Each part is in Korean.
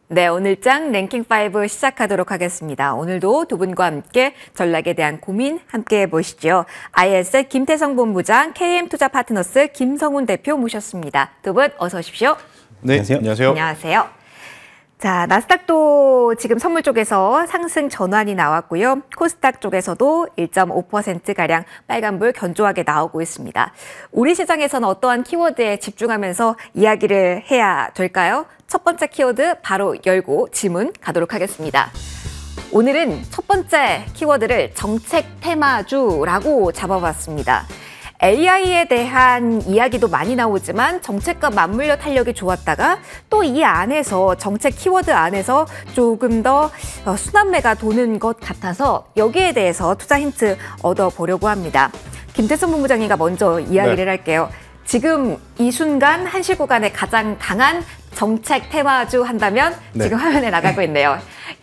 네, 오늘장 랭킹5 시작하도록 하겠습니다. 오늘도 두 분과 함께 전략에 대한 고민 함께 해보시죠. IS 김태성 본부장, KM투자파트너스 김성훈 대표 모셨습니다. 두 분 어서 오십시오. 네, 안녕하세요. 안녕하세요. 자, 나스닥도 지금 선물 쪽에서 상승 전환이 나왔고요. 코스닥 쪽에서도 1.5%가량 빨간불 견조하게 나오고 있습니다. 우리 시장에서는 어떠한 키워드에 집중하면서 이야기를 해야 될까요? 첫 번째 키워드 바로 열고 질문 가도록 하겠습니다. 오늘은 첫 번째 키워드를 정책 테마주라고 잡아봤습니다. AI에 대한 이야기도 많이 나오지만 정책과 맞물려 탄력이 좋았다가 또 이 안에서 정책 키워드 안에서 조금 더 순환매가 도는 것 같아서 여기에 대해서 투자 힌트 얻어보려고 합니다. 김태성 본부장님과 먼저 이야기를 할게요. 지금 이 순간 한시 구간에 가장 강한 정책 테마주 한다면 지금 화면에 나가고 있네요.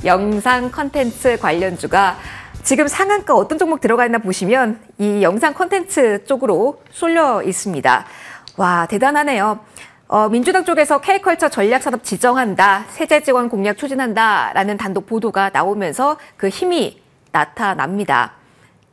영상 컨텐츠 관련주가 지금 상한가 어떤 종목 들어가 있나 보시면 이 영상 콘텐츠 쪽으로 쏠려 있습니다. 와, 대단하네요. 민주당 쪽에서 K컬처 전략산업 지정한다, 세제 지원 공약 추진한다라는 단독 보도가 나오면서 그 힘이 나타납니다.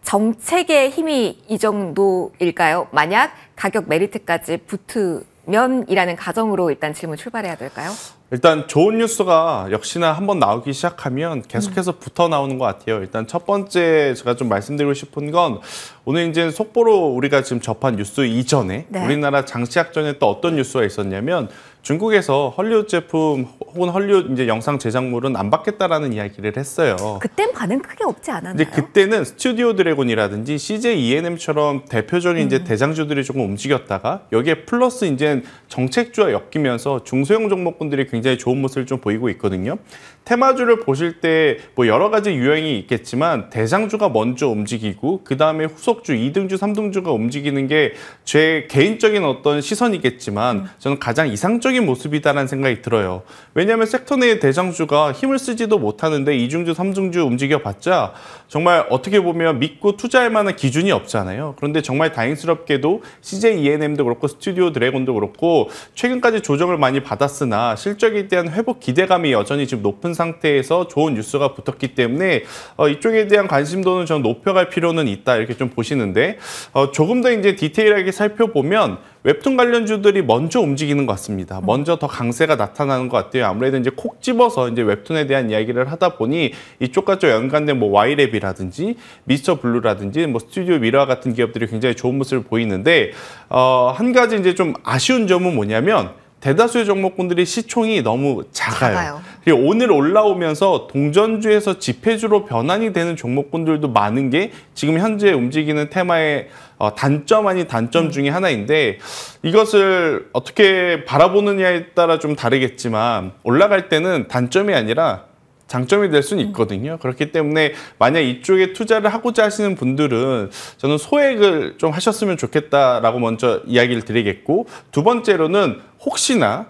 정책의 힘이 이 정도일까요? 만약 가격 메리트까지 붙으면이라는 가정으로 일단 질문 출발해야 될까요? 일단 좋은 뉴스가 역시나 한번 나오기 시작하면 계속해서 붙어 나오는 것 같아요. 일단 첫 번째 제가 좀 말씀드리고 싶은 건 오늘 이제 속보로 우리가 지금 접한 뉴스 이전에 우리나라 장시작전에 또 어떤 뉴스가 있었냐면 중국에서 헐리우드 제품 혹은 헐리우드 이제 영상 제작물은 안 받겠다라는 이야기를 했어요. 그땐 반응 크게 없지 않았나요? 이제 그때는 스튜디오 드래곤이라든지 CJ E&M처럼 대표적인 이제 대장주들이 조금 움직였다가 여기에 플러스 이제 정책주와 엮이면서 중소형 종목군들이 굉장히 좋은 모습을 좀 보이고 있거든요. 테마주를 보실 때 뭐 여러 가지 유형이 있겠지만 대장주가 먼저 움직이고 그 다음에 후속주, 2등주, 3등주가 움직이는 게 제 개인적인 어떤 시선이겠지만 저는 가장 이상적인 모습이다라는 생각이 들어요. 왜냐하면 섹터 내의 대장주가 힘을 쓰지도 못하는데 2중주, 3중주 움직여봤자 정말 어떻게 보면 믿고 투자할 만한 기준이 없잖아요. 그런데 정말 다행스럽게도 CJ E&M도 그렇고 스튜디오 드래곤도 그렇고 최근까지 조정을 많이 받았으나 실적에 대한 회복 기대감이 여전히 지금 높은 상태에서 좋은 뉴스가 붙었기 때문에 이쪽에 대한 관심도는 저는 높여갈 필요는 있다 이렇게 좀 보시는데 조금 더 이제 디테일하게 살펴보면 웹툰 관련주들이 먼저 움직이는 것 같습니다. 먼저 더 강세가 나타나는 것 같아요. 아무래도 이제 콕 집어서 이제 웹툰에 대한 이야기를 하다 보니 이쪽과 좀 연관된 뭐 Y랩이라든지 미스터 블루라든지 뭐 스튜디오 미러와 같은 기업들이 굉장히 좋은 모습을 보이는데 한 가지 이제 좀 아쉬운 점은 뭐냐면 대다수의 종목군들이 시총이 너무 작아요. 그리고 오늘 올라오면서 동전주에서 지폐주로 변환이 되는 종목군들도 많은 게 지금 현재 움직이는 테마의 단점 아닌 단점 중에 하나인데 이것을 어떻게 바라보느냐에 따라 좀 다르겠지만 올라갈 때는 단점이 아니라 장점이 될 수는 있거든요. 그렇기 때문에 만약 이쪽에 투자를 하고자 하시는 분들은 저는 소액을 좀 하셨으면 좋겠다라고 먼저 이야기를 드리겠고 두 번째로는 혹시나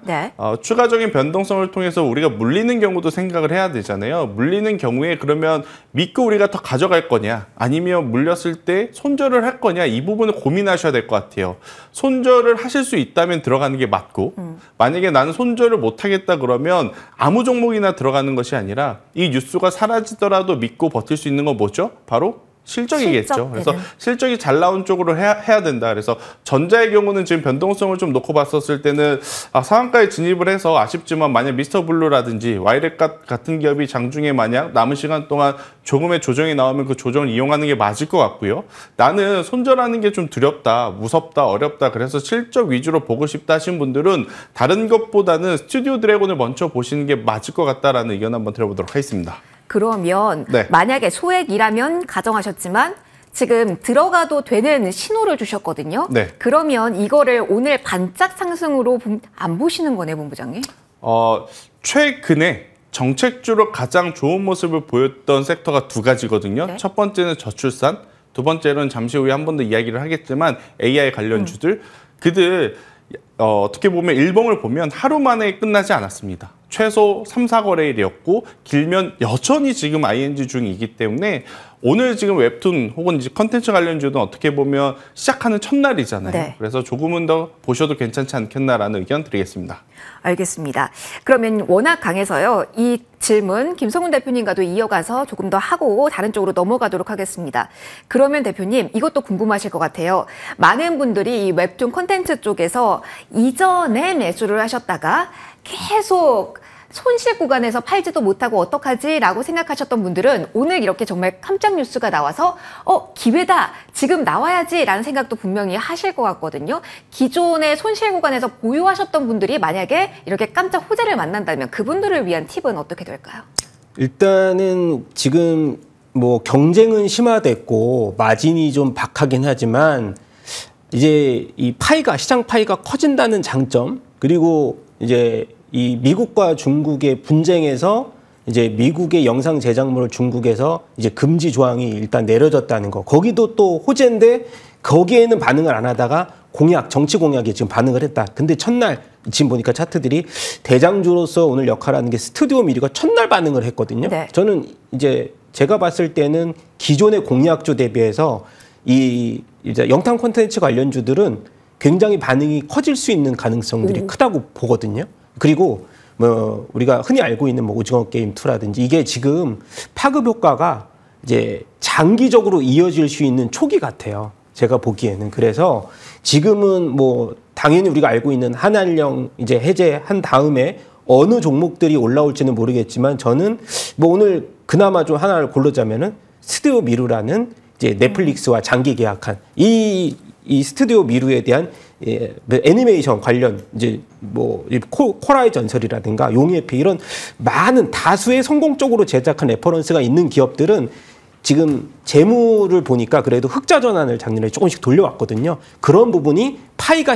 추가적인 변동성을 통해서 우리가 물리는 경우도 생각을 해야 되잖아요. 물리는 경우에 그러면 믿고 우리가 더 가져갈 거냐 아니면 물렸을 때 손절을 할 거냐 이 부분을 고민하셔야 될 것 같아요. 손절을 하실 수 있다면 들어가는 게 맞고 만약에 나는 손절을 못 하겠다 그러면 아무 종목이나 들어가는 것이 아니라 이 뉴스가 사라지더라도 믿고 버틸 수 있는 건 뭐죠? 바로 실적이겠죠. 그래서 실적이 잘 나온 쪽으로 해야 된다. 그래서 전자의 경우는 지금 변동성을 좀 놓고 봤었을 때는 상한가에 진입을 해서 아쉽지만 만약 미스터 블루라든지 와이렉 같은 기업이 장중에 만약 남은 시간 동안 조금의 조정이 나오면 그 조정을 이용하는 게 맞을 것 같고요. 나는 손절하는 게 좀 두렵다, 무섭다, 어렵다. 그래서 실적 위주로 보고 싶다 하신 분들은 다른 것보다는 스튜디오 드래곤을 먼저 보시는 게 맞을 것 같다라는 의견 한번 들어보도록 하겠습니다. 그러면 만약에 소액이라면 가정하셨지만 지금 들어가도 되는 신호를 주셨거든요. 그러면 이거를 오늘 반짝 상승으로 안 보시는 거네, 본부장님? 최근에 정책주로 가장 좋은 모습을 보였던 섹터가 두 가지거든요. 첫 번째는 저출산, 두 번째는 잠시 후에 한 번 더 이야기를 하겠지만 AI 관련주들. 그들 어떻게 보면 일봉을 보면 하루 만에 끝나지 않았습니다. 최소 3, 4거래일이었고 길면 여전히 지금 ING 중이기 때문에 오늘 지금 웹툰 혹은 이제 컨텐츠 관련주는 어떻게 보면 시작하는 첫날이잖아요. 네. 그래서 조금은 더 보셔도 괜찮지 않겠나라는 의견 드리겠습니다. 알겠습니다. 그러면 워낙 강해서요. 이 질문 김성훈 대표님과도 이어가서 조금 더 하고 다른 쪽으로 넘어가도록 하겠습니다. 그러면 대표님 이것도 궁금하실 것 같아요. 많은 분들이 이 웹툰 콘텐츠 쪽에서 이전에 매수를 하셨다가 계속 손실 구간에서 팔지도 못하고 어떡하지? 라고 생각하셨던 분들은 오늘 이렇게 정말 깜짝 뉴스가 나와서 기회다! 지금 나와야지! 라는 생각도 분명히 하실 것 같거든요. 기존의 손실 구간에서 보유하셨던 분들이 만약에 이렇게 깜짝 호재를 만난다면 그분들을 위한 팁은 어떻게 될까요? 일단은 지금 뭐 경쟁은 심화됐고 마진이 좀 박하긴 하지만 이제 이 파이가 시장 파이가 커진다는 장점 그리고 이제 이 미국과 중국의 분쟁에서 이제 미국의 영상 제작물을 중국에서 이제 금지 조항이 일단 내려졌다는 거. 거기도 또 호재인데 거기에는 반응을 안 하다가 정치 공약에 지금 반응을 했다. 근데 첫날 지금 보니까 차트들이 대장주로서 오늘 역할하는 게 스튜디오 미르가 첫날 반응을 했거든요. 네. 저는 이제 제가 봤을 때는 기존의 공약주 대비해서 이 이제 영상 콘텐츠 관련주들은 굉장히 반응이 커질 수 있는 가능성들이 크다고 보거든요. 그리고 뭐 우리가 흔히 알고 있는 뭐 오징어 게임 2라든지 이게 지금 파급 효과가 이제 장기적으로 이어질 수 있는 초기 같아요. 제가 보기에는. 그래서 지금은 뭐 당연히 우리가 알고 있는 한한령 이제 해제한 다음에 어느 종목들이 올라올지는 모르겠지만 저는 뭐 오늘 그나마 좀 하나를 고르자면은 스튜디오 미루라는 이제 넷플릭스와 장기 계약한 이 스튜디오 미루에 대한 애니메이션 관련 이제 뭐 코라의 전설이라든가 용의 피 이런 많은 다수의 성공적으로 제작한 레퍼런스가 있는 기업들은 지금 재무를 보니까 그래도 흑자 전환을 작년에 조금씩 돌려왔거든요. 그런 부분이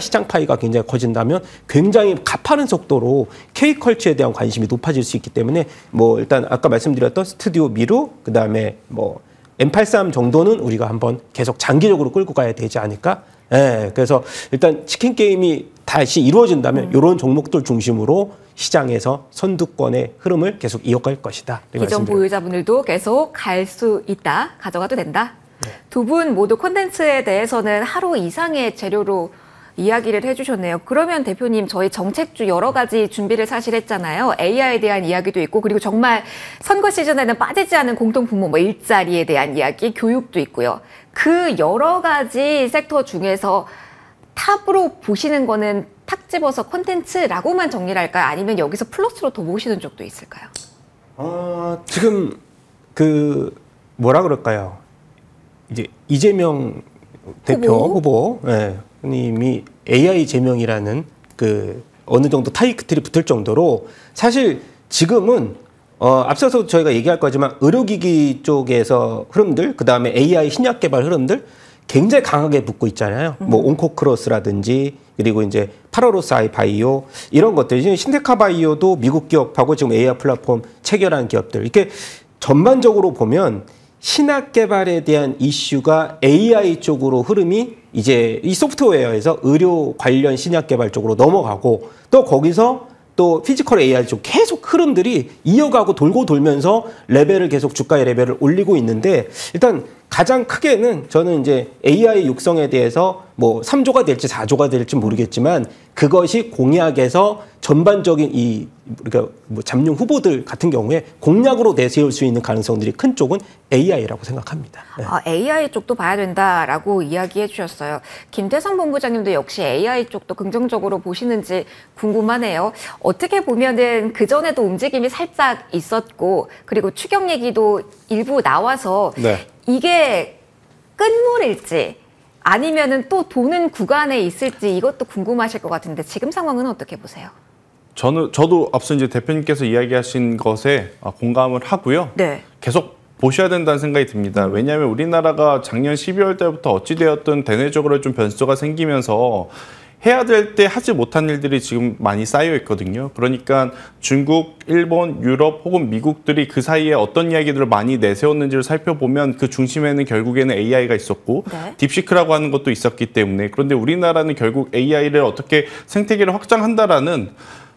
시장 파이가 굉장히 커진다면 굉장히 가파른 속도로 K컬처에 대한 관심이 높아질 수 있기 때문에 뭐 일단 아까 말씀드렸던 스튜디오 미루 그다음에 뭐 M83 정도는 우리가 한번 계속 장기적으로 끌고 가야 되지 않을까? 예, 그래서 일단 치킨 게임이 다시 이루어진다면 이런 종목들 중심으로 시장에서 선두권의 흐름을 계속 이어갈 것이다. 기존 보유자분들도 계속 갈 수 있다, 가져가도 된다. 네. 두 분 모두 콘텐츠에 대해서는 하루 이상의 재료로 이야기를 해주셨네요. 그러면 대표님 저희 정책주 여러 가지 준비를 사실 했잖아요. AI에 대한 이야기도 있고 그리고 정말 선거 시즌에는 빠지지 않은 공통 분모 뭐 일자리에 대한 이야기, 교육도 있고요. 그 여러 가지 섹터 중에서 탑으로 보시는 거는 탁 집어서 콘텐츠라고만 정리를 할까요? 아니면 여기서 플러스로 더 보시는 쪽도 있을까요? 지금 그 뭐라 그럴까요? 이제 이재명 대표 후보 예, 님이 AI 제명이라는 그 어느 정도 타이틀이 붙을 정도로 사실 지금은 앞서서 저희가 얘기할 거지만 의료기기 쪽에서 흐름들 그다음에 AI 신약 개발 흐름들 굉장히 강하게 붙고 있잖아요. 뭐 온코크로스라든지 그리고 이제 파라로스 아이바이오 이런 것들 지금 신테카 바이오도 미국 기업하고 지금 AI 플랫폼 체결한 기업들 이렇게 전반적으로 보면 신약 개발에 대한 이슈가 AI 쪽으로 흐름이 이제 이 소프트웨어에서 의료 관련 신약 개발 쪽으로 넘어가고 또 거기서 또 피지컬 AI 쪽 계속 흐름들이 이어가고 돌고 돌면서 레벨을 계속 주가의 레벨을 올리고 있는데 일단 가장 크게는 저는 이제 AI 육성에 대해서 뭐 3조가 될지 4조가 될지 모르겠지만 그것이 공약에서 전반적인 이 우리가 뭐 잠룡 후보들 같은 경우에 공약으로 내세울 수 있는 가능성들이 큰 쪽은 AI라고 생각합니다. 네. AI 쪽도 봐야 된다라고 이야기해 주셨어요. 김태성 본부장님도 역시 AI 쪽도 긍정적으로 보시는지 궁금하네요. 어떻게 보면은 그전에도 움직임이 살짝 있었고 그리고 추경 얘기도 일부 나와서 네. 이게 끝물일지 아니면은 또 도는 구간에 있을지 이것도 궁금하실 것 같은데 지금 상황은 어떻게 보세요? 저도 앞서 이제 대표님께서 이야기하신 것에 공감을 하고요. 네. 계속 보셔야 된다는 생각이 듭니다. 왜냐하면 우리나라가 작년 12월 때부터 어찌되었든 대내적으로 좀 변수가 생기면서 해야 될 때 하지 못한 일들이 지금 많이 쌓여 있거든요. 그러니까 중국, 일본, 유럽 혹은 미국들이 그 사이에 어떤 이야기들을 많이 내세웠는지를 살펴보면 그 중심에는 결국에는 AI가 있었고 네. 딥시크라고 하는 것도 있었기 때문에 그런데 우리나라는 결국 AI를 어떻게 생태계를 확장한다라는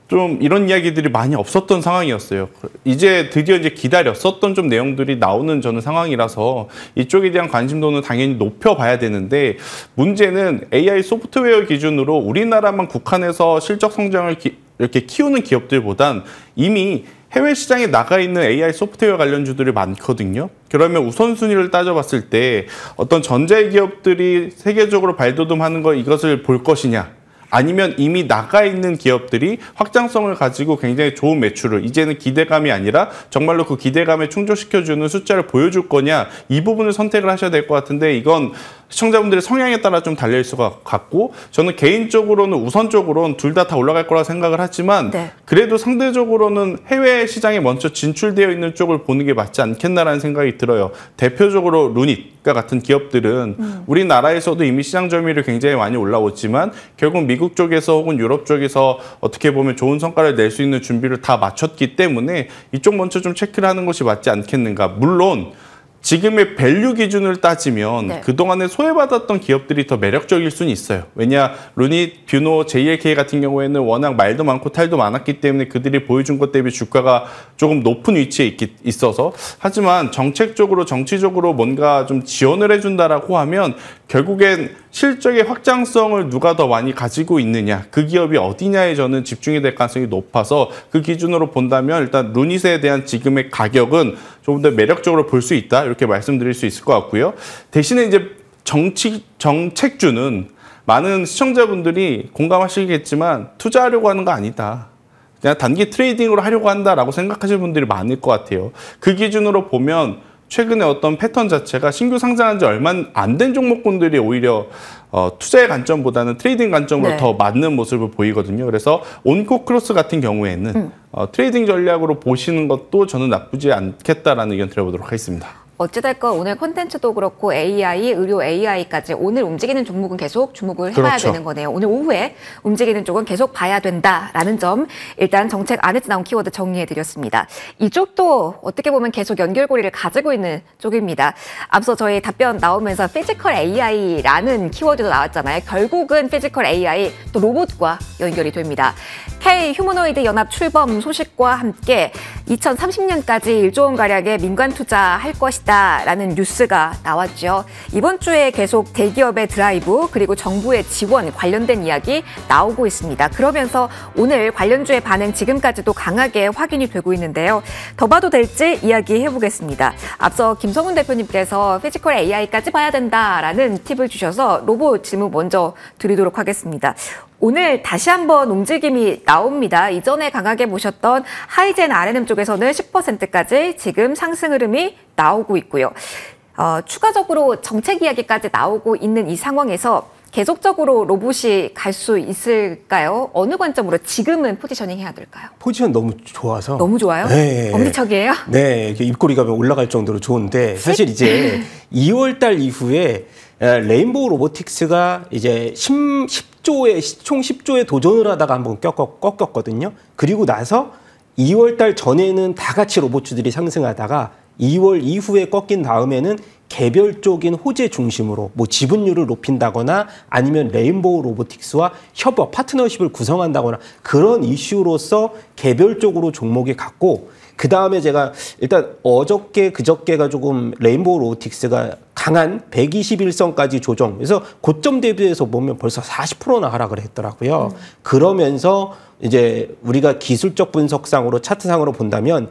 좀 이런 이야기들이 많이 없었던 상황이었어요. 이제 드디어 이제 기다렸었던 좀 내용들이 나오는 저는 상황이라서 이쪽에 대한 관심도는 당연히 높여봐야 되는데, 문제는 AI 소프트웨어 기준으로 우리나라만 국한해서 실적 성장을 이렇게 키우는 기업들보단 이미 해외 시장에 나가 있는 AI 소프트웨어 관련주들이 많거든요. 그러면 우선순위를 따져봤을 때 어떤 전자의 기업들이 세계적으로 발돋움하는 거, 이것을 볼 것이냐, 아니면 이미 나가 있는 기업들이 확장성을 가지고 굉장히 좋은 매출을, 이제는 기대감이 아니라 정말로 그 기대감에 충족시켜주는 숫자를 보여줄 거냐, 이 부분을 선택을 하셔야 될 것 같은데, 이건 시청자분들의 성향에 따라 좀 달릴 수가 같고, 저는 개인적으로는 우선적으로는 둘 다 올라갈 거라 생각을 하지만 네. 그래도 상대적으로는 해외 시장에 먼저 진출되어 있는 쪽을 보는 게 맞지 않겠나라는 생각이 들어요. 대표적으로 루닛과 같은 기업들은 우리나라에서도 이미 시장 점유율이 굉장히 많이 올라왔지만 결국 미국 쪽에서 혹은 유럽 쪽에서 어떻게 보면 좋은 성과를 낼 수 있는 준비를 다 마쳤기 때문에 이쪽 먼저 좀 체크를 하는 것이 맞지 않겠는가. 물론 지금의 밸류 기준을 따지면 네. 그동안에 소외받았던 기업들이 더 매력적일 수는 있어요. 왜냐, 루닛, 뷰노, JLK 같은 경우에는 워낙 말도 많고 탈도 많았기 때문에 그들이 보여준 것 대비 주가가 조금 높은 위치에 있어서. 하지만 정책적으로, 정치적으로 뭔가 좀 지원을 해준다라고 하면 결국엔 실적의 확장성을 누가 더 많이 가지고 있느냐, 그 기업이 어디냐에 저는 집중이 될 가능성이 높아서 그 기준으로 본다면 일단 루닛에 대한 지금의 가격은 조금 더 매력적으로 볼 수 있다, 이렇게 말씀드릴 수 있을 것 같고요. 대신에 이제 정책주는 많은 시청자분들이 공감하시겠지만 투자하려고 하는 거 아니다, 그냥 단기 트레이딩으로 하려고 한다라고 생각하시는 분들이 많을 것 같아요. 그 기준으로 보면 최근에 어떤 패턴 자체가 신규 상장한 지 얼마 안 된 종목군들이 오히려 투자의 관점보다는 트레이딩 관점으로 네. 더 맞는 모습을 보이거든요. 그래서 온코 크로스 같은 경우에는 트레이딩 전략으로 보시는 것도 저는 나쁘지 않겠다라는 의견 드려보도록 하겠습니다. 어찌됐건 오늘 콘텐츠도 그렇고 AI, 의료 AI까지 오늘 움직이는 종목은 계속 주목을 해봐야 그렇죠. 되는 거네요. 오늘 오후에 움직이는 쪽은 계속 봐야 된다라는 점, 일단 정책 안에서 나온 키워드 정리해드렸습니다. 이쪽도 어떻게 보면 계속 연결고리를 가지고 있는 쪽입니다. 앞서 저희 답변 나오면서 피지컬 AI라는 키워드도 나왔잖아요. 결국은 피지컬 AI, 또 로봇과 연결이 됩니다. K 휴머노이드 연합 출범 소식과 함께 2030년까지 1조 원가량의 민관 투자할 것이다 라는 뉴스가 나왔죠. 이번 주에 계속 대기업의 드라이브 그리고 정부의 지원 관련된 이야기 나오고 있습니다. 그러면서 오늘 관련주의 반응 지금까지도 강하게 확인이 되고 있는데요. 더 봐도 될지 이야기해보겠습니다. 앞서 김성훈 대표님께서 피지컬 AI까지 봐야 된다라는 팁을 주셔서 로봇 질문 먼저 드리도록 하겠습니다. 오늘 다시 한번 움직임이 나옵니다. 이전에 강하게 보셨던 하이젠 R&M 쪽에서는 10%까지 지금 상승 흐름이 나오고 있고요. 추가적으로 정책 이야기까지 나오고 있는 이 상황에서 계속적으로 로봇이 갈 수 있을까요? 어느 관점으로 지금은 포지셔닝 해야 될까요? 포지션 너무 좋아서. 너무 좋아요? 네. 엄지척이에요? 네, 입꼬리가 올라갈 정도로 좋은데, 사실 이제 2월 달 이후에 레인보우 로보틱스가 이제 총 10조에 도전을 하다가 한번 꺾였거든요. 그리고 나서 2월 달 전에는 다 같이 로봇주들이 상승하다가 2월 이후에 꺾인 다음에는 개별적인 호재 중심으로 뭐 지분율을 높인다거나 아니면 레인보우 로보틱스와 협업, 파트너십을 구성한다거나 그런 이슈로서 개별적으로 종목이 갔고, 그 다음에 제가 일단 어저께 그저께가 조금 레인보우 로보틱스가 강한 121선까지 조정, 그래서 고점 대비해서 보면 벌써 40%나 하락을 했더라고요. 그러면서 이제 우리가 기술적 분석상으로 차트상으로 본다면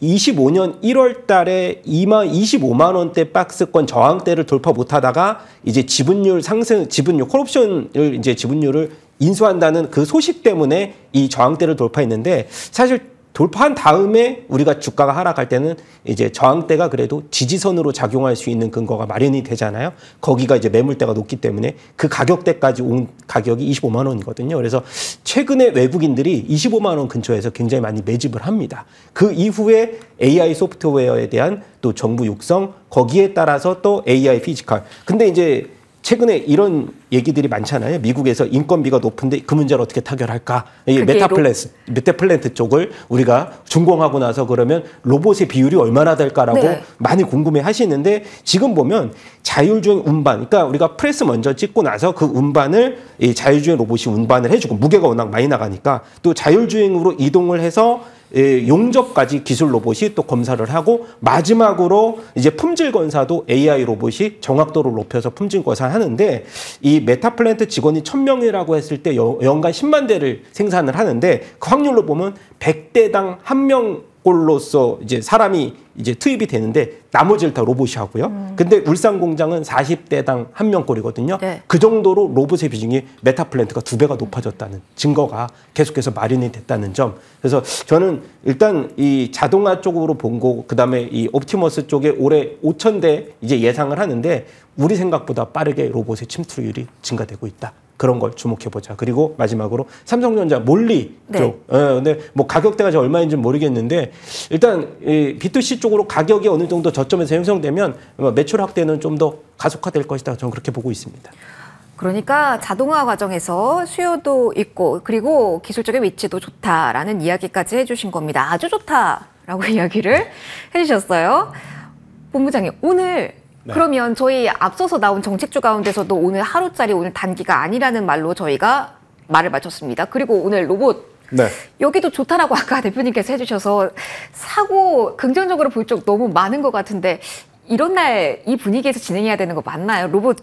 25년 1월 달에 25만 원대 박스권 저항대를 돌파 못 하다가 이제 지분율 상승, 지분율, 콜옵션을 이제 지분율을 인수한다는 그 소식 때문에 이 저항대를 돌파했는데, 사실 돌파한 다음에 우리가 주가가 하락할 때는 이제 저항대가 그래도 지지선으로 작용할 수 있는 근거가 마련이 되잖아요. 거기가 이제 매물대가 높기 때문에 그 가격대까지 온 가격이 25만 원이거든요. 그래서 최근에 외국인들이 25만 원 근처에서 굉장히 많이 매집을 합니다. 그 이후에 AI 소프트웨어에 대한 또 정부 육성, 거기에 따라서 또 AI 피지컬. 근데 이제 최근에 이런 얘기들이 많잖아요. 미국에서 인건비가 높은데 그 문제를 어떻게 타결할까? 이 그게 메타플랜트 쪽을 우리가 준공하고 나서 그러면 로봇의 비율이 얼마나 될까라고 네. 많이 궁금해 하시는데 지금 보면 자율주행 운반, 그러니까 우리가 프레스 먼저 찍고 나서 그 운반을 이 자율주행 로봇이 운반을 해주고 무게가 워낙 많이 나가니까 또 자율주행으로 이동을 해서 용접까지 기술 로봇이 또 검사를 하고 마지막으로 이제 품질 검사도 AI 로봇이 정확도를 높여서 품질 검사를 하는데 이 메타플랜트 직원이 1000명이라고 했을 때 연간 10만 대를 생산을 하는데 그 확률로 보면 100대당 1명 꼴로서 이제 사람이 이제 투입이 되는데 나머지를 다 로봇이 하고요. 근데 울산 공장은 40대당 1명 꼴이거든요. 네. 그 정도로 로봇의 비중이 메타플랜트가 2배가 높아졌다는 증거가 계속해서 마련이 됐다는 점. 그래서 저는 일단 이 자동화 쪽으로 본 거, 그다음에 이 옵티머스 쪽에 올해 5,000대 이제 예상을 하는데 우리 생각보다 빠르게 로봇의 침투율이 증가되고 있다. 그런 걸 주목해보자. 그리고 마지막으로 삼성전자 몰리 네. 쪽. 근데 뭐 가격대가 지금 얼마인지 모르겠는데 일단 이 B2C 쪽으로 가격이 어느 정도 저점에서 형성되면 매출 확대는 좀 더 가속화될 것이다. 저는 그렇게 보고 있습니다. 그러니까 자동화 과정에서 수요도 있고 그리고 기술적인 위치도 좋다라는 이야기까지 해주신 겁니다. 아주 좋다라고 이야기를 해주셨어요. 본부장님, 오늘 네. 그러면 저희 앞서서 나온 정책주 가운데서도 오늘 하루짜리 오늘 단기가 아니라는 말로 저희가 말을 마쳤습니다. 그리고 오늘 로봇 네. 여기도 좋다라고 아까 대표님께서 해주셔서 사고 긍정적으로 볼 쪽 너무 많은 것 같은데 이런 날 이 분위기에서 진행해야 되는 거 맞나요? 로봇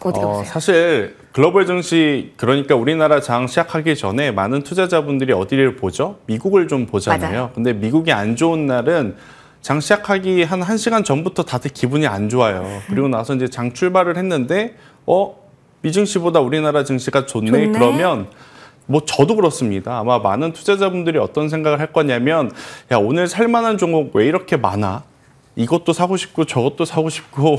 어떻게 보세요? 사실 글로벌 증시, 그러니까 우리나라 장 시작하기 전에 많은 투자자분들이 어디를 보죠? 미국을 좀 보잖아요. 맞아요. 근데 미국이 안 좋은 날은 장 시작하기 한 1시간 전부터 다들 기분이 안 좋아요. 그리고 나서 이제 장 출발을 했는데 미증시보다 우리나라 증시가 좋네. 그러면 뭐 저도 그렇습니다. 아마 많은 투자자분들이 어떤 생각을 할 거냐면 야, 오늘 살만한 종목 왜 이렇게 많아? 이것도 사고 싶고 저것도 사고 싶고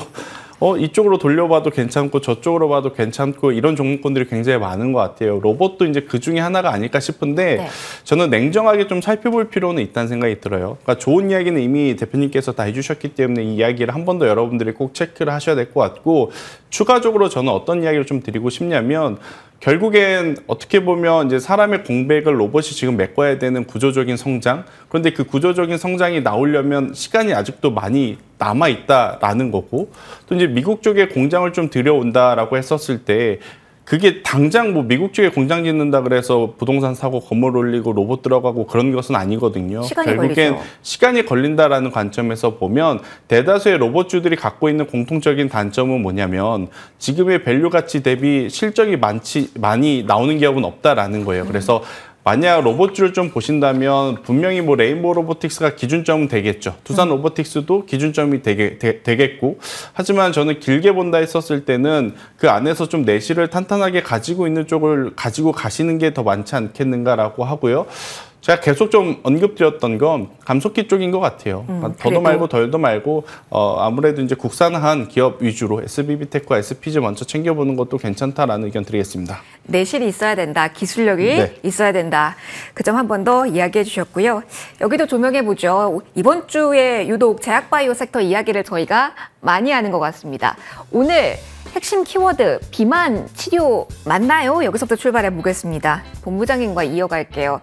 이쪽으로 돌려봐도 괜찮고 저쪽으로 봐도 괜찮고 이런 종목군들이 굉장히 많은 것 같아요. 로봇도 이제 그 중에 하나가 아닐까 싶은데 네. 저는 냉정하게 좀 살펴볼 필요는 있다는 생각이 들어요. 그러니까 좋은 이야기는 이미 대표님께서 다 해주셨기 때문에 이 이야기를 한 번 더 여러분들이 꼭 체크를 하셔야 될 것 같고 추가적으로 저는 어떤 이야기를 좀 드리고 싶냐면 결국엔 어떻게 보면 이제 사람의 공백을 로봇이 지금 메꿔야 되는 구조적인 성장. 그런데 그 구조적인 성장이 나오려면 시간이 아직도 많이 남아 있다라는 거고 또 이제 미국 쪽에 공장을 좀 들여온다라고 했었을 때 그게 당장 뭐 미국 쪽에 공장 짓는다 그래서 부동산 사고 건물 올리고 로봇 들어가고 그런 것은 아니거든요. 시간이 결국엔 걸리죠. 시간이 걸린다라는 관점에서 보면 대다수의 로봇주들이 갖고 있는 공통적인 단점은 뭐냐면 지금의 밸류 가치 대비 실적이 많이 나오는 기업은 없다라는 거예요. 그래서 만약 로봇주를 좀 보신다면 분명히 뭐 레인보우 로보틱스가 기준점은 되겠죠. 두산 로보틱스도 기준점이 되겠고 하지만 저는 길게 본다 했었을 때는 그 안에서 좀 내실을 탄탄하게 가지고 있는 쪽을 가지고 가시는 게 더 많지 않겠는가라고 하고요. 제가 계속 좀 언급드렸던 건 감속기 쪽인 것 같아요. 더도 말고 덜도 말고 아무래도 이제 국산화한 기업 위주로 SBB테크와 SPG 먼저 챙겨보는 것도 괜찮다라는 의견 드리겠습니다. 내실이 있어야 된다. 기술력이 네. 있어야 된다. 그 점 한 번 더 이야기해 주셨고요. 여기도 조명해 보죠. 이번 주에 유독 제약바이오 섹터 이야기를 저희가 많이 하는 것 같습니다. 오늘 핵심 키워드 비만 치료 맞나요? 여기서부터 출발해 보겠습니다. 본부장님과 이어갈게요.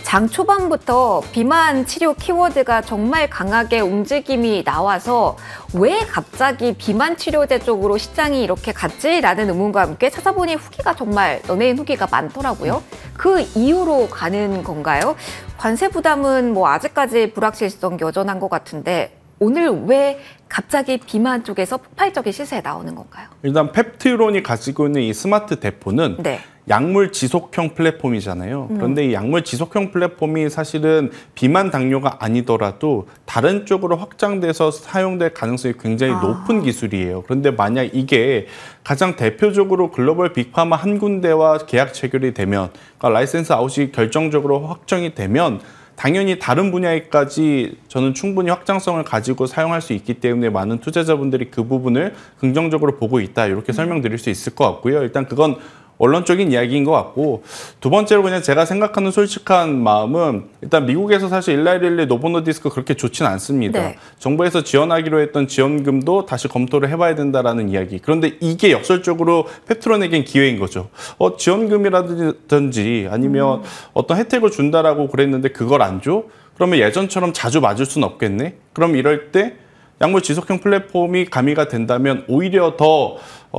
장 초반부터 비만 치료 키워드가 정말 강하게 움직임이 나와서 왜 갑자기 비만 치료제 쪽으로 시장이 이렇게 갔지라는 의문과 함께 찾아보니 후기가 정말 연예인 후기가 많더라고요. 그 이유로 가는 건가요? 관세 부담은 뭐 아직까지 불확실성 여전한 것 같은데 오늘 왜 갑자기 비만 쪽에서 폭발적인 시세에 나오는 건가요? 일단 펩트론이 가지고 있는 이 스마트 대포는 네. 약물 지속형 플랫폼이잖아요. 그런데 이 약물 지속형 플랫폼이 사실은 비만 당뇨가 아니더라도 다른 쪽으로 확장돼서 사용될 가능성이 굉장히 높은 기술이에요. 그런데 만약 이게 가장 대표적으로 글로벌 빅파마 한 군데와 계약 체결이 되면, 그러니까 라이센스 아웃이 결정적으로 확정이 되면 당연히 다른 분야에까지 저는 충분히 확장성을 가지고 사용할 수 있기 때문에 많은 투자자분들이 그 부분을 긍정적으로 보고 있다. 이렇게 설명드릴 수 있을 것 같고요. 일단 그건 원론적인 이야기인 것 같고, 두 번째로 그냥 제가 생각하는 솔직한 마음은 일단 미국에서 사실 일라이릴리 노보노디스크 그렇게 좋지는 않습니다. 네. 정부에서 지원하기로 했던 지원금도 다시 검토를 해봐야 된다라는 이야기. 그런데 이게 역설적으로 펩트론에겐 기회인 거죠. 지원금이라든지 아니면 어떤 혜택을 준다라고 그랬는데 그걸 안 줘? 그러면 예전처럼 자주 맞을 수는 없겠네? 그럼 이럴 때 약물 지속형 플랫폼이 가미가 된다면 오히려 더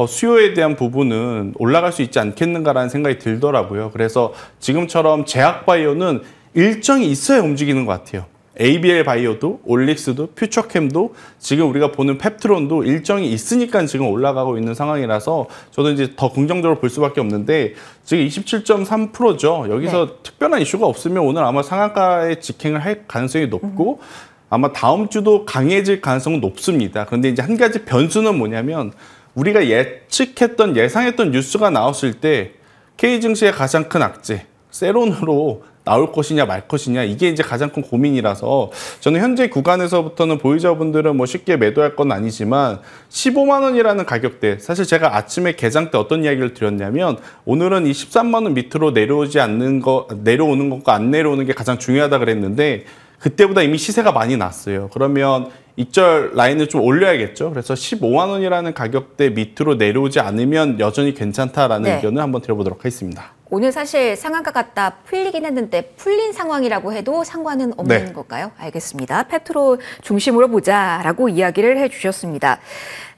수요에 대한 부분은 올라갈 수 있지 않겠는가라는 생각이 들더라고요. 그래서 지금처럼 제약바이오는 일정이 있어야 움직이는 것 같아요. ABL 바이오도, 올릭스도, 퓨처캠도 지금 우리가 보는 펩트론도 일정이 있으니까 지금 올라가고 있는 상황이라서 저도 이제 더 긍정적으로 볼 수밖에 없는데 지금 27.3%죠. 여기서 네. 특별한 이슈가 없으면 오늘 아마 상한가에 직행을 할 가능성이 높고 아마 다음 주도 강해질 가능성은 높습니다. 그런데 이제 한 가지 변수는 뭐냐면 우리가 예상했던 뉴스가 나왔을 때 K증시의 가장 큰 악재, 세론으로 나올 것이냐 말 것이냐 이게 이제 가장 큰 고민이라서 저는 현재 구간에서부터는 보유자분들은 뭐 쉽게 매도할 건 아니지만 15만 원이라는 가격대, 사실 제가 아침에 개장 때 어떤 이야기를 드렸냐면 오늘은 이 13만 원 밑으로 내려오는 것과 안 내려오는 게 가장 중요하다 그랬는데 그때보다 이미 시세가 많이 났어요. 그러면 이절 라인을 좀 올려야겠죠. 그래서 15만 원이라는 가격대 밑으로 내려오지 않으면 여전히 괜찮다라는 네. 의견을 한번 드려보도록 하겠습니다. 오늘 사실 상한가 갔다 풀리긴 했는데 풀린 상황이라고 해도 상관은 없는 네. 걸까요? 알겠습니다. 펩트론 중심으로 보자라고 이야기를 해주셨습니다.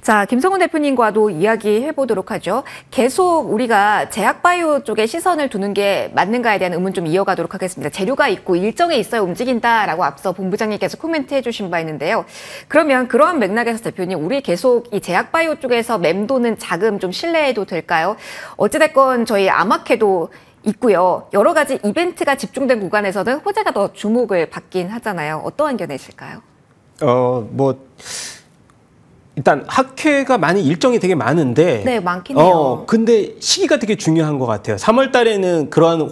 자, 김성훈 대표님과도 이야기해 보도록 하죠. 계속 우리가 제약바이오 쪽에 시선을 두는 게 맞는가에 대한 의문 좀 이어가도록 하겠습니다. 재료가 있고 일정에 있어야 움직인다라고 앞서 본부장님께서 코멘트해 주신 바 있는데요. 그러면 그런 맥락에서 대표님, 우리 계속 이 제약바이오 쪽에서 맴도는 자금 좀 신뢰해도 될까요? 어찌됐건 저희 아마케도 있고요. 여러 가지 이벤트가 집중된 구간에서는 호재가 더 주목을 받긴 하잖아요. 어떠한 견해실까요? 일단 학회가 많이 일정이 되게 많은데 네, 많긴 해요. 근데 시기가 되게 중요한 것 같아요. 3월 달에는 그러한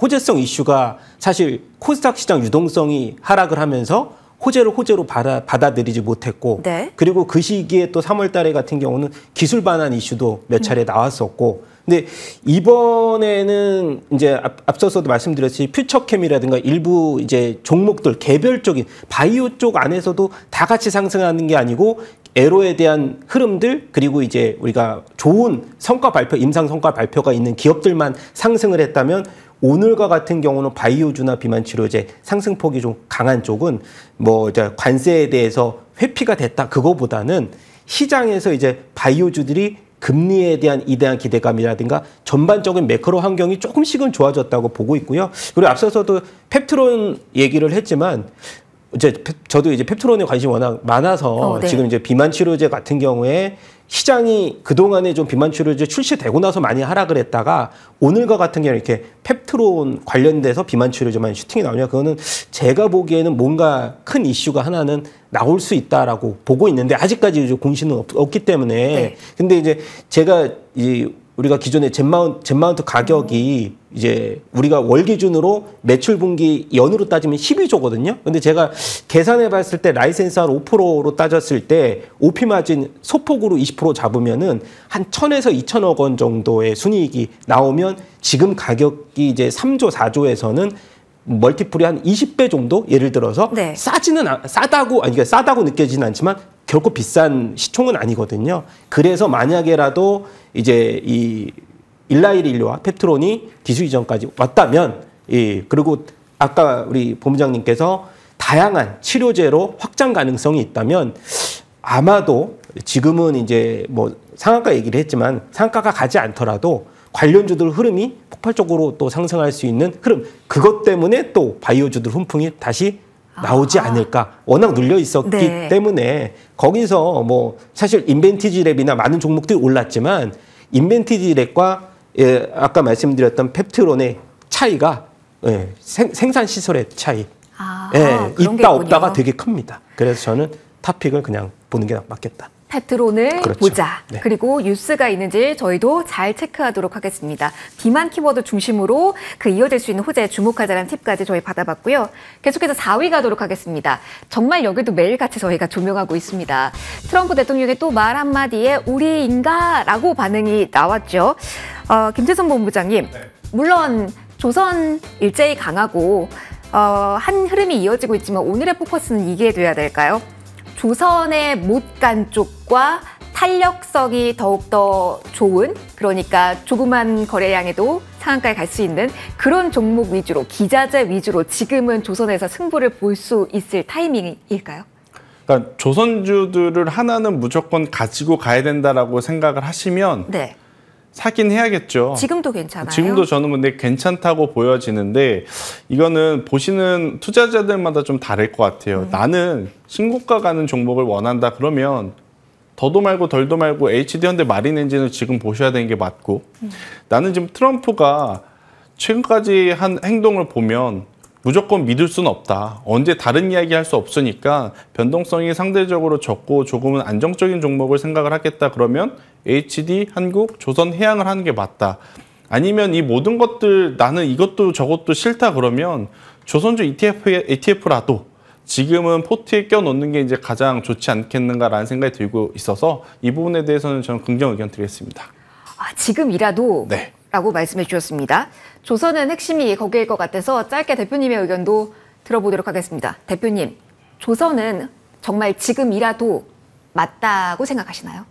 호재성 이슈가 사실 코스닥 시장 유동성이 하락을 하면서 호재로 받아들이지 못했고 네. 그리고 그 시기에 또 3월 달에 같은 경우는 기술 반환 이슈도 몇 차례 나왔었고 근데 이번에는 이제 앞서서도 말씀드렸듯이 퓨처캠이라든가 일부 이제 종목들 개별적인 바이오 쪽 안에서도 다 같이 상승하는 게 아니고 에로에 대한 흐름들 그리고 이제 우리가 좋은 성과 발표, 임상 성과 발표가 있는 기업들만 상승을 했다면 오늘과 같은 경우는 바이오주나 비만 치료제 상승폭이 좀 강한 쪽은 뭐 이제 관세에 대해서 회피가 됐다 그거보다는 시장에서 이제 바이오주들이 금리에 대한 이대한 기대감이라든가 전반적인 매크로 환경이 조금씩은 좋아졌다고 보고 있고요. 그리고 앞서서도 펩트론 얘기를 했지만 저도 이제 펩트론에 관심이 워낙 많아서 네. 지금 이제 비만 치료제 같은 경우에 시장이 그동안에 좀 비만 치료제 출시되고 나서 많이 하락을 했다가 오늘과 같은 경우는 이렇게 펩트론 관련돼서 비만 치료제만 슈팅이 나오냐 그거는 제가 보기에는 뭔가 큰 이슈가 하나는 나올 수 있다라고 보고 있는데 아직까지 이제 공시는 없기 때문에 네. 근데 이제 제가 우리가 기존에 젠마운트 가격이 이제 우리가 월 기준으로 매출 분기 연으로 따지면 12조거든요. 근데 제가 계산해 봤을 때 라이센스 한 5%로 따졌을 때 OP 마진 소폭으로 20% 잡으면은 한 1,000에서 2,000억 원 정도의 순이익이 나오면 지금 가격이 이제 3조, 4조에서는 멀티플이 한 20배 정도 예를 들어서 네. 그러니까 싸다고 느껴지진 않지만 결코 비싼 시총은 아니거든요. 그래서 만약에라도 이제 이 일라이릴리와 펩트론이 기술 이전까지 왔다면 그리고 아까 우리 본부장님께서 다양한 치료제로 확장 가능성이 있다면 아마도 지금은 이제 뭐 상한가 얘기를 했지만 상한가가 가지 않더라도 관련주들 흐름이 폭발적으로 또 상승할 수 있는 흐름 그것 때문에 또 바이오주들 훈풍이 다시 나오지 않을까 워낙 눌려 있었기 네. 때문에 거기서 뭐 사실 인벤티지 랩이나 많은 종목들이 올랐지만 인벤티지 랩과 아까 말씀드렸던 펩트론의 차이가 생산 시설의 차이 그런 게 있다 없다가 있군요. 되게 큽니다. 그래서 저는 탑픽을 그냥 보는 게 맞겠다. 패트론을 그렇죠. 보자. 네. 그리고 뉴스가 있는지 저희도 잘 체크하도록 하겠습니다. 비만 키워드 중심으로 그 이어질 수 있는 호재에 주목하자는 팁까지 저희 받아봤고요. 계속해서 4위 가도록 하겠습니다. 정말 여기도 매일같이 저희가 조명하고 있습니다. 트럼프 대통령의 또 말 한마디에 우리인가? 라고 반응이 나왔죠. 김재선 본부장님, 물론 조선 일제히 강하고 한 흐름이 이어지고 있지만 오늘의 포커스는 이게 돼야 될까요? 조선에 못 간 쪽과 탄력성이 더욱더 좋은, 그러니까 조그만 거래량에도 상한가에 갈 수 있는 그런 종목 위주로, 기자재 위주로 지금은 조선에서 승부를 볼 수 있을 타이밍일까요? 그러니까 조선주들을 하나는 무조건 가지고 가야 된다라고 생각을 하시면 네. 사긴 해야겠죠. 지금도 괜찮아요? 지금도 저는 근데 괜찮다고 보여지는데 이거는 보시는 투자자들마다 좀 다를 것 같아요. 나는 신고가 가는 종목을 원한다 그러면 더도 말고 덜도 말고 HD현대 마린엔진을 지금 보셔야 되는 게 맞고 나는 지금 트럼프가 최근까지 한 행동을 보면 무조건 믿을 수는 없다. 언제 다른 이야기 할 수 없으니까 변동성이 상대적으로 적고 조금은 안정적인 종목을 생각을 하겠다 그러면 HD, 한국, 조선, 해양을 하는 게 맞다. 아니면 이 모든 것들 나는 이것도 저것도 싫다 그러면 조선주 ETF라도 지금은 포트에 껴놓는 게 이제 가장 좋지 않겠는가라는 생각이 들고 있어서 이 부분에 대해서는 저는 긍정 의견 드리겠습니다. 지금이라도 네. 라고 말씀해 주셨습니다. 조선은 핵심이 거기일 것 같아서 짧게 대표님의 의견도 들어보도록 하겠습니다. 대표님, 조선은 정말 지금이라도 맞다고 생각하시나요?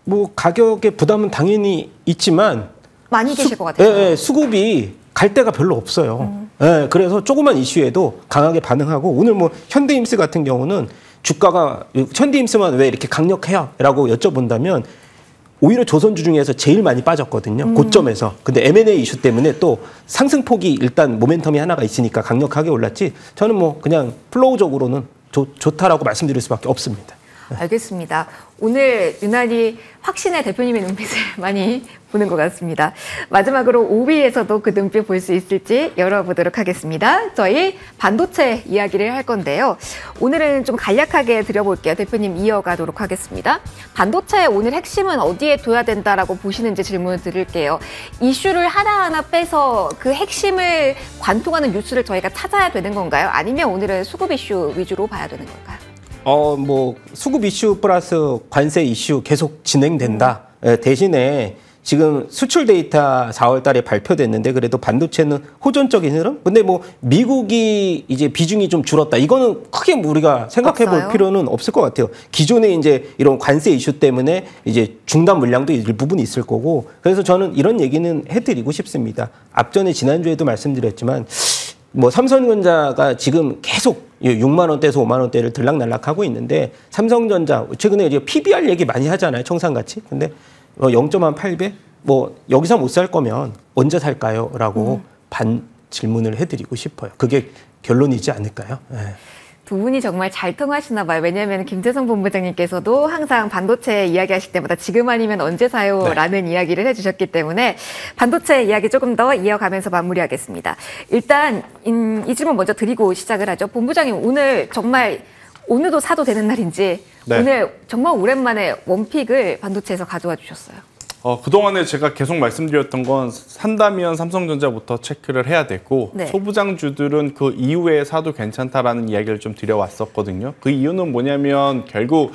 뭐 가격의 부담은 당연히 있지만 많이 계실 것 같아요. 예, 수급이 갈 데가 별로 없어요. 예, 그래서 조그만 이슈에도 강하게 반응하고 오늘 뭐 현대임스 같은 경우는 주가가 현대임스만 왜 이렇게 강력해요?라고 여쭤본다면 오히려 조선주 중에서 제일 많이 빠졌거든요. 고점에서. 근데 M&A 이슈 때문에 또 상승폭이 일단 모멘텀이 하나가 있으니까 강력하게 올랐지 저는 뭐 그냥 플로우적으로는 좋다라고 말씀드릴 수밖에 없습니다. 알겠습니다. 오늘 유난히 확신의 대표님의 눈빛을 많이 보는 것 같습니다. 마지막으로 5위에서도 그 눈빛 볼 수 있을지 열어보도록 하겠습니다. 저희 반도체 이야기를 할 건데요. 오늘은 좀 간략하게 드려볼게요. 대표님 이어가도록 하겠습니다. 반도체의 오늘 핵심은 어디에 둬야 된다라고 보시는지 질문을 드릴게요. 이슈를 하나하나 빼서 그 핵심을 관통하는 뉴스를 저희가 찾아야 되는 건가요? 아니면 오늘은 수급 이슈 위주로 봐야 되는 걸까요? 뭐 수급 이슈 플러스 관세 이슈 계속 진행된다. 대신에 지금 수출 데이터 4월 달에 발표됐는데 그래도 반도체는 호전적인 흐름? 근데 뭐 미국이 이제 비중이 좀 줄었다. 이거는 크게 우리가 생각해 볼 필요는 없을 것 같아요. 기존에 이제 이런 관세 이슈 때문에 이제 중단 물량도 일부분 있을 거고. 그래서 저는 이런 얘기는 해드리고 싶습니다. 앞전에 지난주에도 말씀드렸지만 뭐 삼성전자가 지금 계속 6만 원대에서 5만 원대를 들락날락하고 있는데 삼성전자 최근에 이제 PBR 얘기 많이 하잖아요. 청산가치. 근데 0.8배? 뭐 여기서 못 살 거면 언제 살까요? 라고 반 질문을 해드리고 싶어요. 그게 결론이지 않을까요? 네. 두 분이 정말 잘 통하시나 봐요. 왜냐하면 김재성 본부장님께서도 항상 반도체 이야기하실 때마다 지금 아니면 언제 사요? 네. 라는 이야기를 해주셨기 때문에 반도체 이야기 조금 더 이어가면서 마무리하겠습니다. 일단 이 질문 먼저 드리고 시작을 하죠. 본부장님 오늘 정말 오늘도 사도 되는 날인지 네. 오늘 정말 오랜만에 원픽을 반도체에서 가져와 주셨어요. 그동안에 제가 계속 말씀드렸던 건 산다면 삼성전자부터 체크를 해야 되고 네. 소부장주들은 그 이후에 사도 괜찮다라는 이야기를 좀 드려왔었거든요. 그 이유는 뭐냐면 결국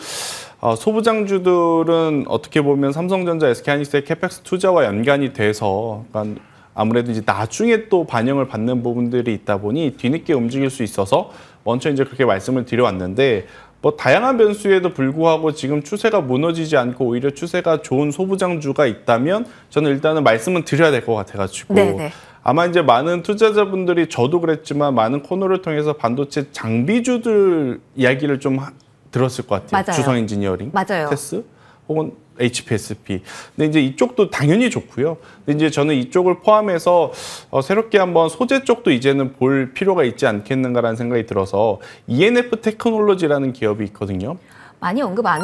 소부장주들은 어떻게 보면 삼성전자, SK하이닉스의 캐펙스 투자와 연관이 돼서 그러니까 아무래도 이제 나중에 또 반영을 받는 부분들이 있다 보니 뒤늦게 움직일 수 있어서 먼저 이제 그렇게 말씀을 드려왔는데 뭐 다양한 변수에도 불구하고 지금 추세가 무너지지 않고 오히려 추세가 좋은 소부장주가 있다면 저는 일단은 말씀은 드려야 될 것 같아가지고 네네. 아마 이제 많은 투자자분들이 저도 그랬지만 많은 코너를 통해서 반도체 장비주들 이야기를 좀 들었을 것 같아요. 맞아요. 주성 엔지니어링, 맞아요. 테스 혹은 HPSP. 근데 이제 이쪽도 당연히 좋고요. 근데 이제 저는 이쪽을 포함해서 새롭게 한번 소재 쪽도 이제는 볼 필요가 있지 않겠는가라는 생각이 들어서 ENF 테크놀로지라는 기업이 있거든요. 많이 언급 안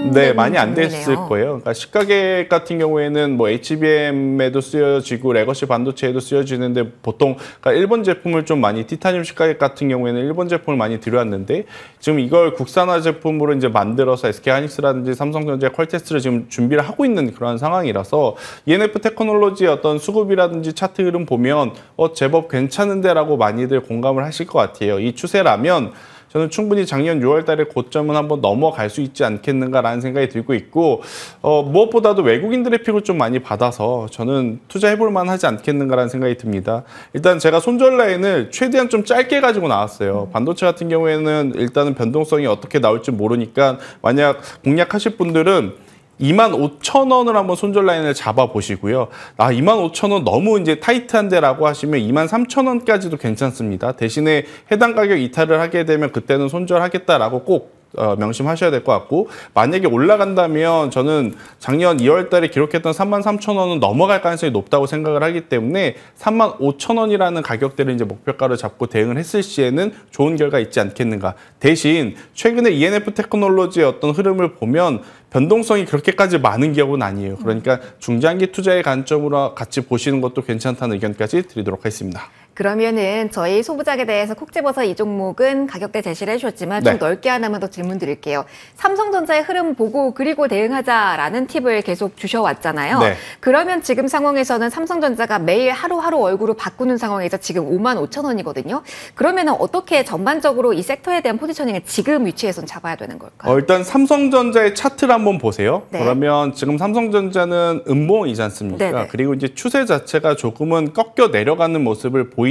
네, 되는 많이 안 종목이네요. 됐을 거예요. 그러니까 시가객 같은 경우에는 뭐 HBM에도 쓰여지고 레거시 반도체에도 쓰여지는데 보통 그러니까 일본 제품을 좀 많이 티타늄 시가객 같은 경우에는 일본 제품을 많이 들여왔는데 지금 이걸 국산화 제품으로 이제 만들어서 SK하이닉스라든지 삼성전자, 퀄텍스를 지금 준비를 하고 있는 그런 상황이라서 ENF 테크놀로지의 어떤 수급이라든지 차트 흐름 보면 제법 괜찮은데라고 많이들 공감을 하실 것 같아요. 이 추세라면 저는 충분히 작년 6월 달에 고점은 한번 넘어갈 수 있지 않겠는가라는 생각이 들고 있고 무엇보다도 외국인들의 픽을 좀 많이 받아서 저는 투자해볼 만하지 않겠는가라는 생각이 듭니다. 일단 제가 손절 라인을 최대한 좀 짧게 가지고 나왔어요. 반도체 같은 경우에는 일단은 변동성이 어떻게 나올지 모르니까 만약 공략하실 분들은 25,000원을 한번 손절 라인을 잡아 보시고요. 25,000원 너무 이제 타이트한데라고 하시면 23,000원까지도 괜찮습니다. 대신에 해당 가격 이탈을 하게 되면 그때는 손절하겠다라고 꼭 명심하셔야 될 것 같고 만약에 올라간다면 저는 작년 2월 달에 기록했던 33,000원은 넘어갈 가능성이 높다고 생각을 하기 때문에 35,000원이라는 가격대를 이제 목표가로 잡고 대응을 했을 시에는 좋은 결과 있지 않겠는가. 대신 최근에 ENF 테크놀로지의 어떤 흐름을 보면 변동성이 그렇게까지 많은 기업은 아니에요. 그러니까 중장기 투자의 관점으로 같이 보시는 것도 괜찮다는 의견까지 드리도록 하겠습니다. 그러면은 저희 소부장에 대해서 콕 집어서 이 종목은 가격대 제시를 해주셨지만 좀 네. 넓게 하나만 더 질문 드릴게요. 삼성전자의 흐름 보고 그리고 대응하자라는 팁을 계속 주셔왔잖아요. 네. 그러면 지금 상황에서는 삼성전자가 매일 하루하루 얼굴을 바꾸는 상황에서 지금 55,000원이거든요. 그러면은 어떻게 전반적으로 이 섹터에 대한 포지셔닝을 지금 위치에선 잡아야 되는 걸까요? 일단 삼성전자의 차트를 한번 보세요. 네. 그러면 지금 삼성전자는 음봉이지 않습니까? 네네. 그리고 이제 추세 자체가 조금은 꺾여 내려가는 모습을 보이는데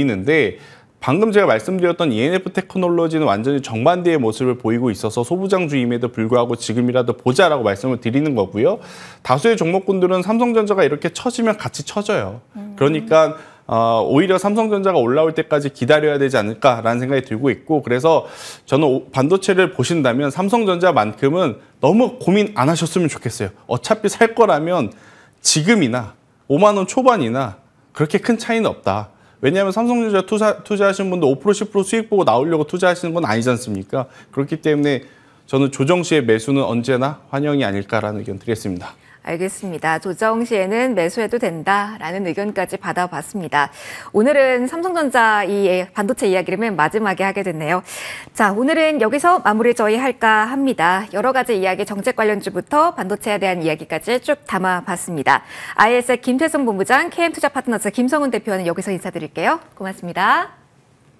방금 제가 말씀드렸던 ENF 테크놀로지는 완전히 정반대의 모습을 보이고 있어서 소부장주임에도 불구하고 지금이라도 보자라고 말씀을 드리는 거고요. 다수의 종목군들은 삼성전자가 이렇게 처지면 같이 처져요. 그러니까 오히려 삼성전자가 올라올 때까지 기다려야 되지 않을까라는 생각이 들고 있고 그래서 저는 반도체를 보신다면 삼성전자만큼은 너무 고민 안 하셨으면 좋겠어요. 어차피 살 거라면 지금이나 5만 원 초반이나 그렇게 큰 차이는 없다. 왜냐하면 삼성전자 투자하시는 분도 5% 10% 수익 보고 나오려고 투자하시는 건 아니지 않습니까? 그렇기 때문에 저는 조정 시의 매수는 언제나 환영이 아닐까라는 의견 드리겠습니다. 알겠습니다. 조정 시에는 매수해도 된다라는 의견까지 받아봤습니다. 오늘은 삼성전자 이 반도체 이야기를 맨 마지막에 하게 됐네요. 자, 오늘은 여기서 마무리 저희 할까 합니다. 여러 가지 이야기 정책 관련주부터 반도체에 대한 이야기까지 쭉 담아봤습니다. IS의 김태성 본부장, KM투자파트너스 김성훈 대표는 여기서 인사드릴게요. 고맙습니다.